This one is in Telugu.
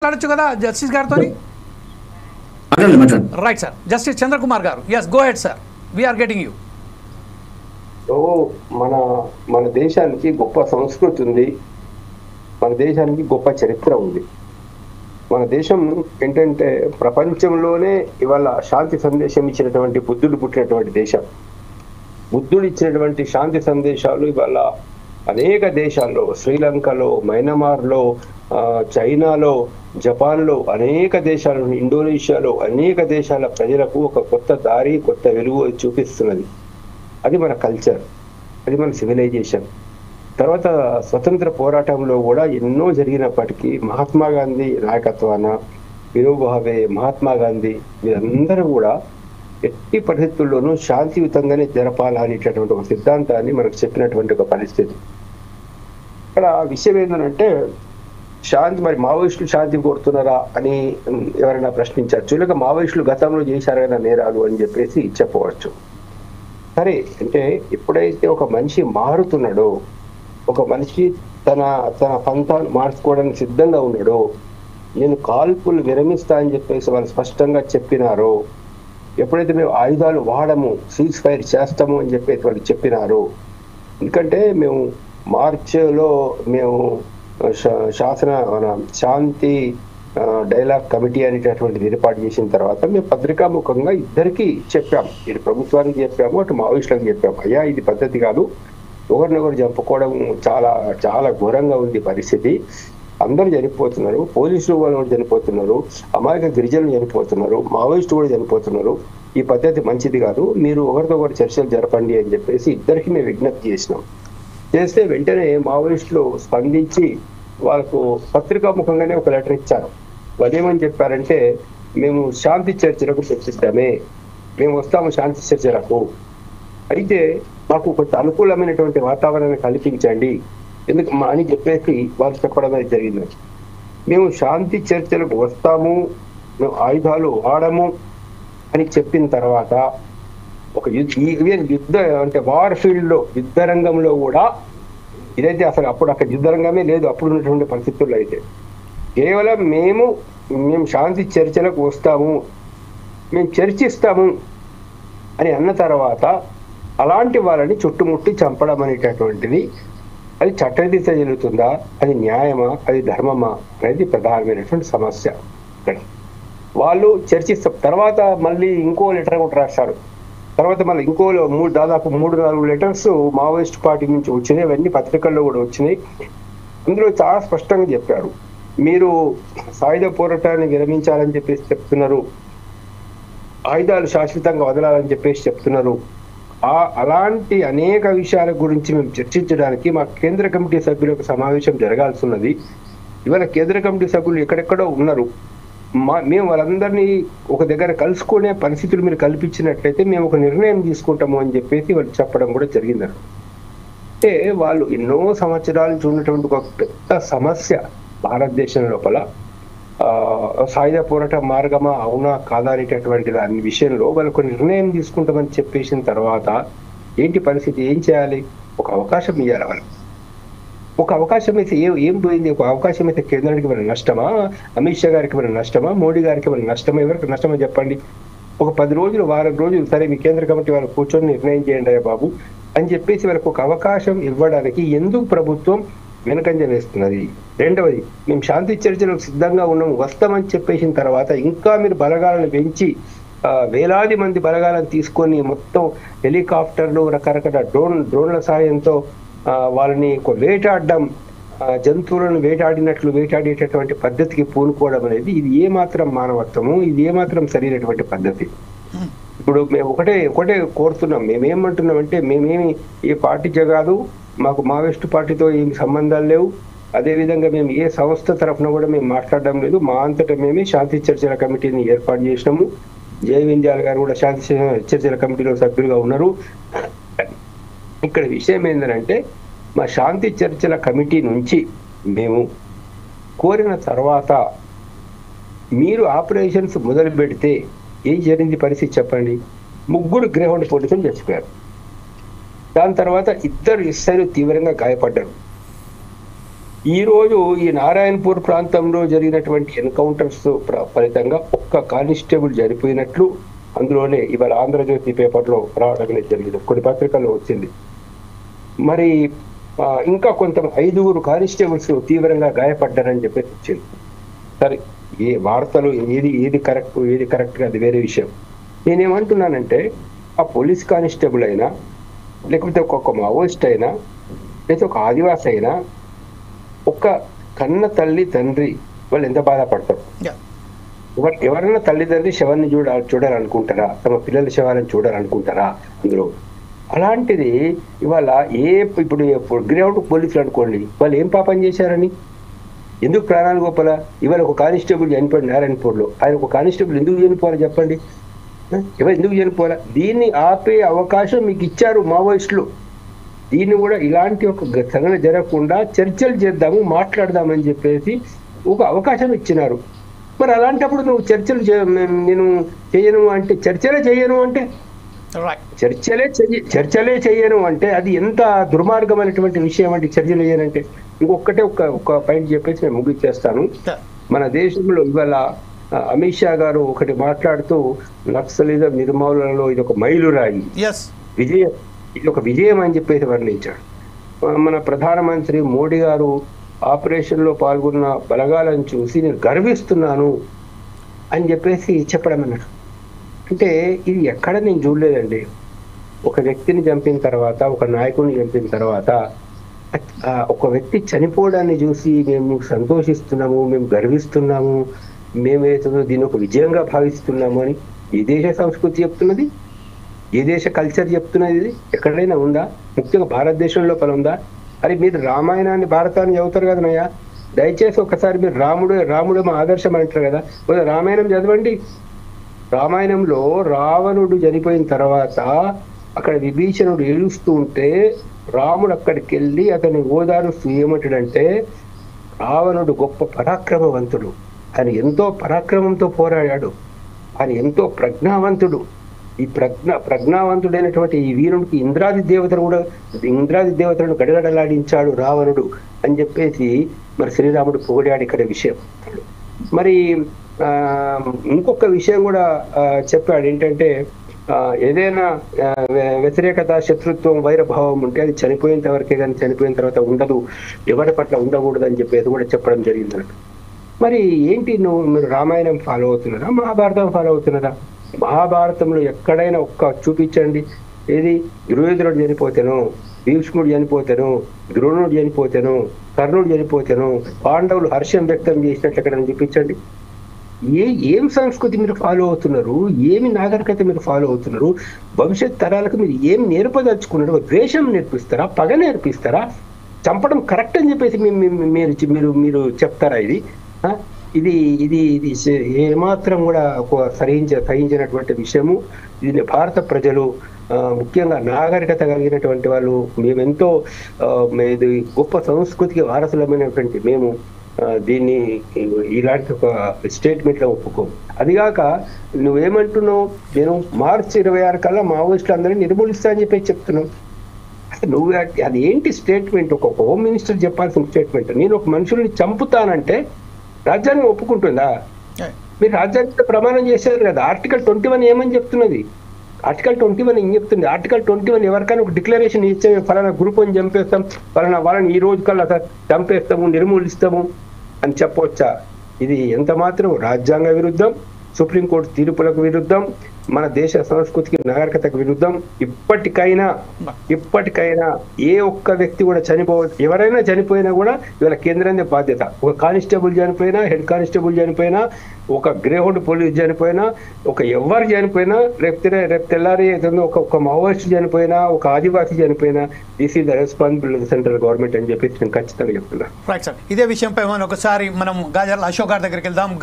మాట్లాడొచ్చు కదా జస్టిస్ గారితో. రైట్ సార్, జస్టిస్ చంద్రకుమార్ గారు. Yes, go ahead sir, we're getting you. మన మన దేశానికి గొప్ప సంస్కృతి ఉంది, మన దేశానికి గొప్ప చరిత్ర ఉంది. మన దేశం ఏంటంటే ప్రపంచంలోనే ఇవాళ శాంతి సందేశం ఇచ్చినటువంటి బుద్ధుడు పుట్టినటువంటి దేశం. బుద్ధుడు ఇచ్చినటువంటి శాంతి సందేశాలు ఇవాళ అనేక దేశాల్లో, శ్రీలంకలో, మయన్మార్లో, చైనాలో, జపాన్లో, అనేక దేశాలు, ఇండోనేషియాలో అనేక దేశాల ప్రజలకు ఒక కొత్త దారి, కొత్త వెలుగు చూపిస్తున్నది. అది మన కల్చర్, అది మన సివిలైజేషన్. తర్వాత స్వతంత్ర పోరాటంలో కూడా ఎన్నో జరిగినప్పటికీ మహాత్మా గాంధీ నాయకత్వాన, వినోబావే, మహాత్మా గాంధీ వీరందరూ కూడా ఎట్టి పరిస్థితుల్లోనూ శాంతియుతంగానే జరపాలనేటటువంటి ఒక సిద్ధాంతాన్ని మనకు చెప్పినటువంటి ఒక పరిస్థితి. ఇక్కడ విషయం ఏంటంటే శాంతి, మరి మావోయిస్టులు శాంతి కోరుతున్నారా అని ఎవరైనా ప్రశ్నించవచ్చు, లేక మావోయిస్టులు గతంలో చేశారు కదా నేరాలు అని చెప్పేసి చెప్పవచ్చు. సరే, అంటే ఎప్పుడైతే ఒక మనిషి మారుతున్నాడో, ఒక మనిషి తన తన పంతాన్ని మార్చుకోవడానికి సిద్ధంగా ఉన్నాడో, నేను కాల్పులు విరమిస్తా అని చెప్పేసి వాళ్ళు స్పష్టంగా చెప్పినారో, ఎప్పుడైతే మేము ఆయుధాలు వాడము, సీజ్ ఫైర్ చేస్తాము అని చెప్పేసి వాళ్ళు చెప్పినారో, ఎందుకంటే మేము మార్చిలో మేము శాంతి డైలాగ్ కమిటీ అనేటటువంటిది ఏర్పాటు చేసిన తర్వాత మేము పత్రికాముఖంగా ఇద్దరికి చెప్పాము, ఇటు ప్రభుత్వానికి చెప్పాము, అటు మావోయిస్టులకు చెప్పాము. అయ్యా, ఇది పద్ధతి కాదు, ఒకరినొకరు చంపుకోవడం చాలా చాలా ఘోరంగా ఉంది పరిస్థితి. అందరూ చనిపోతున్నారు, పోలీసులు వాళ్ళు చనిపోతున్నారు, అమాయక గిరిజనులు చనిపోతున్నారు, మావోయిస్టు కూడా చనిపోతున్నారు. ఈ పద్ధతి మంచిది కాదు, మీరు ఒకరితో ఒకరు చర్చలు జరపండి అని చెప్పేసి ఇద్దరికి మేము విజ్ఞప్తి చేసినాం. చేస్తే వెంటనే మావోయిస్టులు స్పందించి వాళ్ళకు పత్రికాముఖంగానే ఒక లెటర్ ఇచ్చారు. వాళ్ళు ఏమని చెప్పారంటే, మేము శాంతి చర్చలకు చర్చిద్దామే, మేము వస్తాము శాంతి చర్చలకు, అయితే మాకు కొంత అనుకూలమైనటువంటి వాతావరణాన్ని కల్పించండి ఎందుకు అని చెప్పేసి వాళ్ళు చెప్పడం అనేది జరిగింది. మేము శాంతి చర్చలకు వస్తాము, మేము ఆయుధాలు వాడము అని చెప్పిన తర్వాత ఒక యుద్ధ అంటే వార్ ఫీల్డ్ లో, యుద్ధ రంగంలో కూడా ఇదైతే అసలు అప్పుడు అక్కడ యుద్ధ రంగమే లేదు అప్పుడు ఉన్నటువంటి పరిస్థితుల్లో. అయితే కేవలం మేము శాంతి చర్చలకు వస్తాము, మేము చర్చిస్తాము అని అన్న తర్వాత అలాంటి వాళ్ళని చుట్టుముట్టి చంపడం అనేటటువంటిది అది చట్టరీత్యా జరుగుతుందా, అది న్యాయమా, అది ధర్మమా అనేది ప్రధానమైనటువంటి సమస్య. ఇక్కడ వాళ్ళు చర్చిస్తారు. తర్వాత మళ్ళీ ఇంకో లెటర్ కూడా రాశారు. తర్వాత మళ్ళీ ఇంకో దాదాపు 3-4 లెటర్స్ మావోయిస్ట్ పార్టీ నుంచి వచ్చినాయి, అవన్నీ పత్రికల్లో కూడా వచ్చినాయి. అందులో చాలా స్పష్టంగా చెప్పారు, మీరు సాయుధ పోరాటాన్ని విరమించాలని చెప్పేసి చెప్తున్నారు, ఆయుధాలు శాశ్వతంగా వదలాలని చెప్పేసి చెప్తున్నారు. అలాంటి అనేక విషయాల గురించి మేము చర్చించడానికి మా కేంద్ర కమిటీ సభ్యులకు సమావేశం జరగాల్సి ఉన్నది. ఇవాళ కేంద్ర కమిటీ సభ్యులు ఎక్కడెక్కడో ఉన్నారు, మేము వాళ్ళందరినీ ఒక దగ్గర కలుసుకునే పరిస్థితులు మీరు కల్పించినట్లయితే మేము ఒక నిర్ణయం తీసుకుంటాము అని చెప్పేసి వాళ్ళు చెప్పడం కూడా జరిగింది. అంటే వాళ్ళు ఎన్నో సంవత్సరాలు చూడటువంటి ఒక పెద్ద సమస్య భారతదేశం లోపల సాయుధ పోరాట మార్గమా అవునా కాదా అనేటటువంటి దాని విషయంలో వాళ్ళకు నిర్ణయం తీసుకుంటామని చెప్పేసిన తర్వాత ఏంటి పరిస్థితి, ఏం చేయాలి? ఒక అవకాశం ఇవ్వాలి వాళ్ళు. ఒక అవకాశం అయితే ఏం పోయింది? ఒక అవకాశం అయితే కేంద్రానికి మన నష్టమా, అమిత్ షా గారికి మన నష్టమా, మోడీ గారికి మన నష్టమా, ఎవరికి నష్టమా చెప్పండి? ఒక 10 రోజులు, వారం రోజులు సరే మీ కేంద్ర కమిటీ వాళ్ళు కూర్చొని నిర్ణయం చేయండి అయ్యా బాబు అని చెప్పేసి వాళ్ళకు ఒక అవకాశం ఇవ్వడానికి ఎందుకు ప్రభుత్వం వెనకంజ వేస్తున్నది? రెండవది, మేము శాంతి చర్చలకు సిద్ధంగా ఉన్నాము, వస్తామని చెప్పేసిన తర్వాత ఇంకా మీరు బలగాలను పెంచి వేలాది మంది బలగాలను తీసుకొని మొత్తం హెలికాప్టర్లు, రకరకాల డ్రోన్ల సాయంతో వాళ్ళని వేటాడడం, జంతువులను వేటాడినట్లు వేటాడేటటువంటి పద్ధతికి పూనుకోవడం అనేది ఇది ఏమాత్రం మానవత్వము, ఇది ఏమాత్రం సరైనటువంటి పద్ధతి? ఇప్పుడు మేము ఒకటే కోరుతున్నాం, మేమేమంటున్నామంటే మేమేమి ఈ పార్టీ కాదు, మాకు మావోయిస్టు పార్టీతో ఏమి సంబంధాలు లేవు, అదేవిధంగా మేము ఏ సంస్థ తరఫున కూడా మేము మాట్లాడడం లేదు, మా అంతటా మేమే శాంతి చర్చల కమిటీని ఏర్పాటు చేసినాము. జై వింధ్యాల గారు కూడా శాంతి చర్చల కమిటీలో సభ్యులుగా ఉన్నారు. ఇక్కడ విషయం ఏంటంటే మా శాంతి చర్చల కమిటీ నుంచి మేము కోరిన తర్వాత మీరు ఆపరేషన్స్ మొదలు పెడితే ఏం జరిగింది పరిస్థితి చెప్పండి? 3 గ్రౌండ్ పోలీసులు చచ్చిపోయారు. దాని తర్వాత 2 ఎస్ఐలు తీవ్రంగా గాయపడ్డారు. ఈ రోజు ఈ నారాయణపూర్ ప్రాంతంలో జరిగినటువంటి ఎన్కౌంటర్స్ ఫలితంగా ఒక్క కానిస్టేబుల్ చనిపోయినట్లు అందులోనే ఇవాళ ఆంధ్రజ్యోతి పేపర్లో రావడం జరిగింది, కొన్ని పత్రికల్లో వచ్చింది. మరి ఇంకా కొంత 5 కానిస్టేబుల్స్ తీవ్రంగా గాయపడ్డారని చెప్పేసి వచ్చింది. సరే, ఏ వార్తలు ఏది కరెక్ట్ అది వేరే విషయం. నేనేమంటున్నానంటే ఆ పోలీస్ కానిస్టేబుల్ అయినా, లేకపోతే ఒక్కొక్క మావోయిస్ట్ అయినా, లేకపోతే ఒక ఆదివాసి అయినా, ఒక కన్న తల్లి తండ్రి వాళ్ళు ఎంత బాధపడతారు. ఎవరైనా తల్లిదండ్రి శవాన్ని చూడాలనుకుంటారా? తమ పిల్లల శవాలను చూడాలనుకుంటారా? అందులో అలాంటిది ఇవాళ ఇప్పుడు గ్రౌండ్ పోలీసులు అనుకోండి, వాళ్ళు ఏం పాపం చేశారని, ఎందుకు ప్రాణాలు గొప్పలా? ఇవాళ ఒక కానిస్టేబుల్ చనిపోయాడు నారాయణపూర్లో. ఆయన ఒక కానిస్టేబుల్ ఎందుకు చనిపోవాలి చెప్పండి? ఎందుకు చనిపోవాలా? దీన్ని ఆపే అవకాశం మీకు ఇచ్చారు మావోయిస్టులు. దీన్ని కూడా ఇలాంటి ఒక సంఘటన జరగకుండా చర్చలు చేద్దాము, మాట్లాడదామని చెప్పేసి ఒక అవకాశం ఇచ్చినారు. మరి అలాంటప్పుడు నువ్వు నేను చేయను అంటే, చర్చలే చేయను అంటే అది ఎంత దుర్మార్గమైనటువంటి విషయం అంటే, చర్చలు చేయనంటే. ఇంకొకటే ఒక పాయింట్ చెప్పేసి నేను ముగిచ్చేస్తాను. మన దేశంలో ఇవాళ అమిత్ షా గారు ఒకటి మాట్లాడుతూ నక్సలిజం నిర్మూలనలో ఇది ఒక మైలురాయి, విజయం, ఇది ఒక విజయం అని చెప్పేసి వర్ణించాడు. మన ప్రధానమంత్రి మోడీ గారు ఆపరేషన్ లో పాల్గొన్న బలగాలను చూసి నేను గర్విస్తున్నాను అని చెప్పేసి చెప్పడం అన్నాడు. అంటే ఇది ఎక్కడ నేను చూడలేదండి. ఒక వ్యక్తిని చంపిన తర్వాత, ఒక నాయకుడిని చంపిన తర్వాత ఒక వ్యక్తి చనిపోవడాన్ని చూసి మేము సంతోషిస్తున్నాము, మేము గర్విస్తున్నాము, మేమేదో దీన్ని ఒక విజయంగా భావిస్తున్నాము అని ఏ దేశ సంస్కృతి చెప్తున్నది? ఏ దేశ కల్చర్ చెప్తున్నది? ఇది ఎక్కడైనా ఉందా? ముఖ్యంగా భారతదేశం లోపల ఉందా? అరే మీరు రామాయణాన్ని భారతాన్ని చదువుతారు కదనయ్యా, దయచేసి ఒకసారి మీరు రాముడు మా ఆదర్శం అంటారు కదా, రామాయణం చదవండి. రామాయణంలో రావణుడు చనిపోయిన తర్వాత అక్కడ విభీషణుడు ఏడుస్తూ ఉంటే రాముడు అక్కడికి వెళ్ళి అతన్ని ఓదారుస్తూ ఏమంటాడంటే, రావణుడు గొప్ప పరాక్రమవంతుడు, ఆయన ఎంతో పరాక్రమంతో పోరాడాడు, ఆయన ఎంతో ప్రజ్ఞావంతుడు, ఈ ప్రజ్ఞావంతుడైనటువంటి ఈ వీరుడికి ఇంద్రాది దేవతలను గడగడలాడించాడు రావణుడు అని చెప్పేసి మరి శ్రీరాముడు పొగిడాడు ఇక్కడ విషయం. మరి ఇంకొక విషయం కూడా చెప్పాడు, ఏంటంటే ఏదైనా వ్యతిరేకత, శత్రుత్వం, వైరభావం ఉంటే అది చనిపోయేంత వరకే కానీ చనిపోయిన తర్వాత ఉండదు, ఎవరి పట్ల ఉండకూడదు అని చెప్పేసి కూడా చెప్పడం జరిగింది. మరి ఏంటి మీరు రామాయణం ఫాలో అవుతున్నారా, మహాభారతం ఫాలో అవుతున్నారా? మహాభారతంలో ఎక్కడైనా ఒక్క చూపించండి. ఏది దుర్యోధనుడు చనిపోతేనో, భీష్ముడు చనిపోతేనో, ద్రోణుడు చనిపోతేనో, కర్ణుడు చనిపోతేనో, పాండవులు హర్షం వ్యక్తం చేసినట్లు ఎక్కడైనా చూపించండి. ఏం సంస్కృతి మీరు ఫాలో అవుతున్నారు? ఏమి నాగరికత మీరు ఫాలో అవుతున్నారు? భవిష్యత్ తరాలకు మీరు ఏం నేర్పదలుచుకున్నారు? ద్వేషం నేర్పిస్తారా? పగ నేర్పిస్తారా? చంపడం కరెక్ట్ అని చెప్పేసి మీరు చెప్తారా? ఇది ఏమాత్రం కూడా సహించినటువంటి విషయము. దీన్ని భారత ప్రజలు, ముఖ్యంగా నాగరికత కలిగినటువంటి వాళ్ళు, మేమెంతో గొప్ప సంస్కృతికి వారసులమైనటువంటి మేము దీన్ని ఇలాంటి ఒక స్టేట్మెంట్ లో ఒప్పుకోము. అదిగాక నువ్వేమంటున్నావు, నేను మార్చి 26 కల్లా మావోయిస్టులు అందరినీ నిర్మూలిస్తా అని చెప్పి చెప్తున్నావు. నువ్వు అది ఏంటి స్టేట్మెంట్? ఒక హోమ్ మినిస్టర్ చెప్పాల్సిన స్టేట్మెంట్. నేను ఒక మనుషుల్ని చంపుతానంటే రాజ్యాంగం ఒప్పుకుంటుందా? మీరు రాజ్యాంగ ప్రమాణం చేశారు కదా. ఆర్టికల్ 21 ఏమని చెప్తున్నది? ఆర్టికల్ 21 ఏం చెప్తుంది? ఆర్టికల్ 21 ఎవరికైనా ఒక డిక్లరేషన్ ఇచ్చే, ఫలానా గ్రూప్ అని చంపేస్తాం, ఫలానా వాళ్ళని ఈ రోజు కల్లా చంపేస్తాము, నిర్మూలిస్తాము అని చెప్పవచ్చా? ఇది ఎంత మాత్రం రాజ్యాంగ విరుద్ధం, సుప్రీంకోర్టు తీర్పులకు విరుద్ధం, మన దేశ సంస్కృతికి, నాగరికతకు విరుద్ధం. ఇప్పటికైనా ఏ ఒక్క వ్యక్తి కూడా ఎవరైనా చనిపోయినా కూడా ఇవాళ కేంద్రాన్ని బాధ్యత. ఒక కానిస్టేబుల్ చనిపోయినా, హెడ్ కానిస్టేబుల్ చనిపోయినా, ఒక గ్రేహౌండ్ పోలీస్ చనిపోయినా, ఎవరు చనిపోయినా, రేపు తెల్లారి ఒక మావోయిస్ట్ చనిపోయినా, ఒక ఆదివాసీ చనిపోయినా, this is the responsibility of central government అని చెప్పేసి నేను ఖచ్చితంగా చెప్తున్నా. రైట్ సార్, ఇదే విషయంపై ఒకసారి మనం గాజర్ల అశోక్ గారి దగ్గరికి వెళ్దాం.